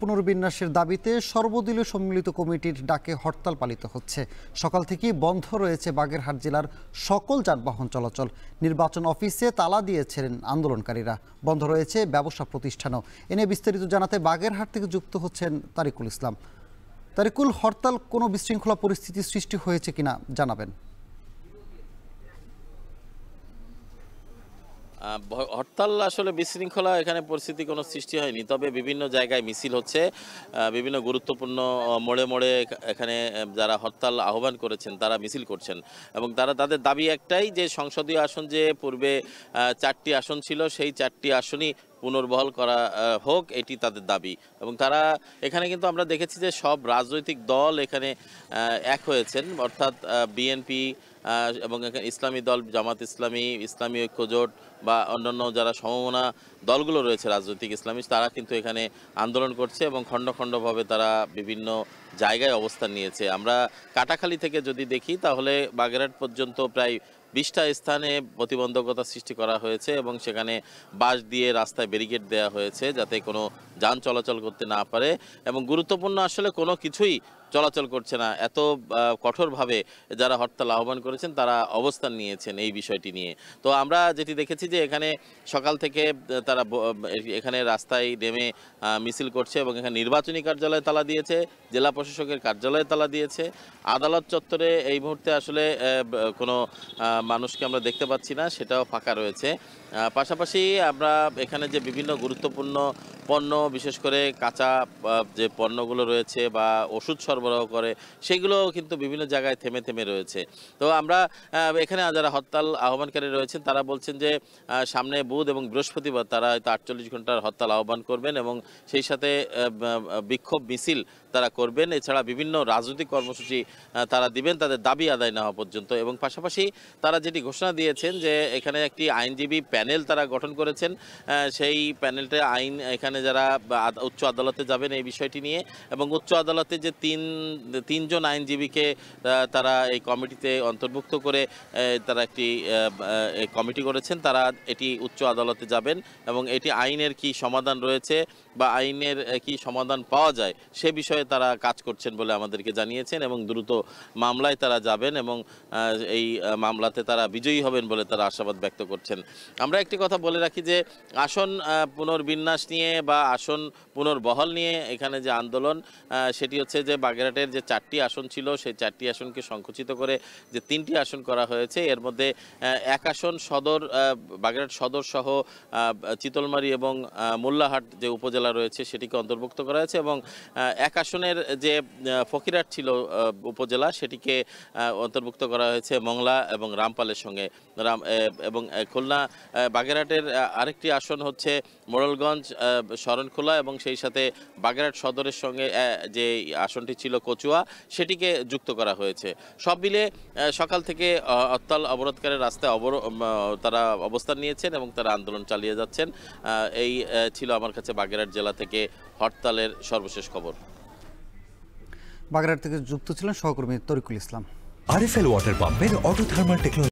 পুনর্বিন্যাসের দাবিতে সর্বদলীয় সম্মিলিত কমিটির ডাকে হরতাল পালিত হচ্ছে। সকাল থেকেই বন্ধ রয়েছে বাগেরহাট জেলার সকল যানবাহন চলাচল। নির্বাচন অফিসে তালা দিয়েছেন আন্দোলনকারীরা। বন্ধ রয়েছে ব্যবসা প্রতিষ্ঠানও। এ নিয়ে বিস্তারিত জানাতে বাগেরহাট থেকে যুক্ত হচ্ছেন তারিকুল ইসলাম। তারিকুল, হরতাল কোনো বিশৃঙ্খলা পরিস্থিতি সৃষ্টি হয়েছে কিনা জানাবেন। হরতাল আসলে বিশৃঙ্খলা এখানে পরিস্থিতি কোনো সৃষ্টি হয়নি, তবে বিভিন্ন জায়গায় মিছিল হচ্ছে। বিভিন্ন গুরুত্বপূর্ণ মোড়ে মোড়ে এখানে যারা হরতাল আহ্বান করেছেন তারা মিছিল করছেন এবং তাদের দাবি একটাই যে সংসদীয় আসন যে পূর্বে 4টি আসন ছিল সেই 4টি আসনই পুনর্বহাল করা হোক, এটি তাদের দাবি। এবং তারা এখানে কিন্তু আমরা দেখেছি যে সব রাজনৈতিক দল এখানে এক হয়েছেন, অর্থাৎ বিএনপি এবং ইসলামী দল জামাত ইসলামী, ইসলামী ঐক্যজোট বা অন্যান্য যারা সমমনা দলগুলো রয়েছে রাজনৈতিক ইসলামী, তারা কিন্তু এখানে আন্দোলন করছে এবং খণ্ড খণ্ডভাবে তারা বিভিন্ন জায়গায় অবস্থান নিয়েছে। আমরা কাটাখালী থেকে যদি দেখি তাহলে বাগেরহাট পর্যন্ত প্রায় 20টা স্থানে প্রতিবন্ধকতা সৃষ্টি করা হয়েছে এবং সেখানে বাঁশ দিয়ে রাস্তায় ব্যারিকেড দেওয়া হয়েছে যাতে কোনো যান চলাচল করতে না পারে। এবং গুরুত্বপূর্ণ আসলে কোনো কিছুই চলাচল করছে না, এত কঠোরভাবে যারা হরতাল আহ্বান করেছেন তারা অবস্থান নিয়েছেন এই বিষয়টি নিয়ে। তো আমরা যেটি দেখেছি যে এখানে সকাল থেকে তারা এখানে রাস্তায় নেমে মিছিল করছে এবং এখানে নির্বাচনী কার্যালয়ে তালা দিয়েছে, জেলা প্রশাসকের কার্যালয়ে তালা দিয়েছে। আদালত চত্বরে এই মুহূর্তে আসলে কোনো মানুষকে আমরা দেখতে পাচ্ছি না, সেটাও ফাঁকা রয়েছে। পাশাপাশি আমরা এখানে যে বিভিন্ন গুরুত্বপূর্ণ পণ্য, বিশেষ করে কাঁচা যে পণ্যগুলো রয়েছে বা ওষুধ সরবরাহ করে, সেগুলো কিন্তু বিভিন্ন জায়গায় থেমে থেমে রয়েছে। তো আমরা এখানে যারা হরতাল আহ্বানকারী রয়েছেন তারা বলছেন যে সামনে বুধ এবং বৃহস্পতিবার তারা হয়তো 48 ঘন্টার হরতাল আহ্বান করবেন এবং সেই সাথে বিক্ষোভ মিছিল তারা করবেন। এছাড়া বিভিন্ন রাজনৈতিক কর্মসূচি তারা দিবেন তাদের দাবি আদায় না হওয়া পর্যন্ত। এবং পাশাপাশি তারা যেটি ঘোষণা দিয়েছেন যে এখানে একটি আইনজীবী প্যানেল তারা গঠন করেছেন, সেই প্যানেলটা এখানে যারা উচ্চ আদালতে যাবেন এই বিষয়টি নিয়ে, এবং উচ্চ আদালতে যে তিনজন আইনজীবীকে তারা এই কমিটিতে অন্তর্ভুক্ত করে তারা একটি কমিটি করেছেন, তারা এটি উচ্চ আদালতে যাবেন এবং এটি আইনের কি সমাধান রয়েছে বা আইনের কি সমাধান পাওয়া যায় সে বিষয়ে তারা কাজ করছেন বলে আমাদেরকে জানিয়েছেন এবং দ্রুত মামলায় তারা যাবেন এবং এই মামলাতে তারা বিজয়ী হবেন বলে তারা আশাবাদ ব্যক্ত করছেন। আমরা একটি কথা বলে রাখি যে আসন পুনর্বিন্যাস নিয়ে বা আসন পুনর্বহাল নিয়ে এখানে যে আন্দোলন, সেটি হচ্ছে যে বাগেরহাটের যে 4টি আসন ছিল সেই 4টি আসনকে সংকুচিত করে যে 3টি আসন করা হয়েছে, এর মধ্যে এক আসন সদর বাগেরহাট সদর সহ চিতলমারী এবং মোল্লাহাট যে উপজেলা রয়েছে সেটিকে অন্তর্ভুক্ত করা হয়েছে এবং এক আসনের যে ফকিরহাট ছিল উপজেলা সেটিকে অন্তর্ভুক্ত করা হয়েছে মংলা এবং রামপালের সঙ্গে। এবং খুলনা বাগেরহাটের আরেকটি আসন হচ্ছে মোড়লগঞ্জ শরণখোলা এবং সেই সাথে বাগেরহাট সদরের সঙ্গে যে আসনটি ছিল কচুয়া সেটিকে যুক্ত করা হয়েছে। সব মিলে সকাল থেকে হরতাল অবরোধকারী রাস্তায় তারা অবস্থান নিয়েছেন এবং তারা আন্দোলন চালিয়ে যাচ্ছেন। এই ছিল আমার কাছে বাগেরহাট জেলা থেকে হরতালের সর্বশেষ খবর। বাগেরহাট থেকে যুক্ত ছিলেন সহকর্মী তারিকুল ইসলাম। আরএফএল ওয়াটার পাম্পের অটো থার্মাল টেকনোলজি।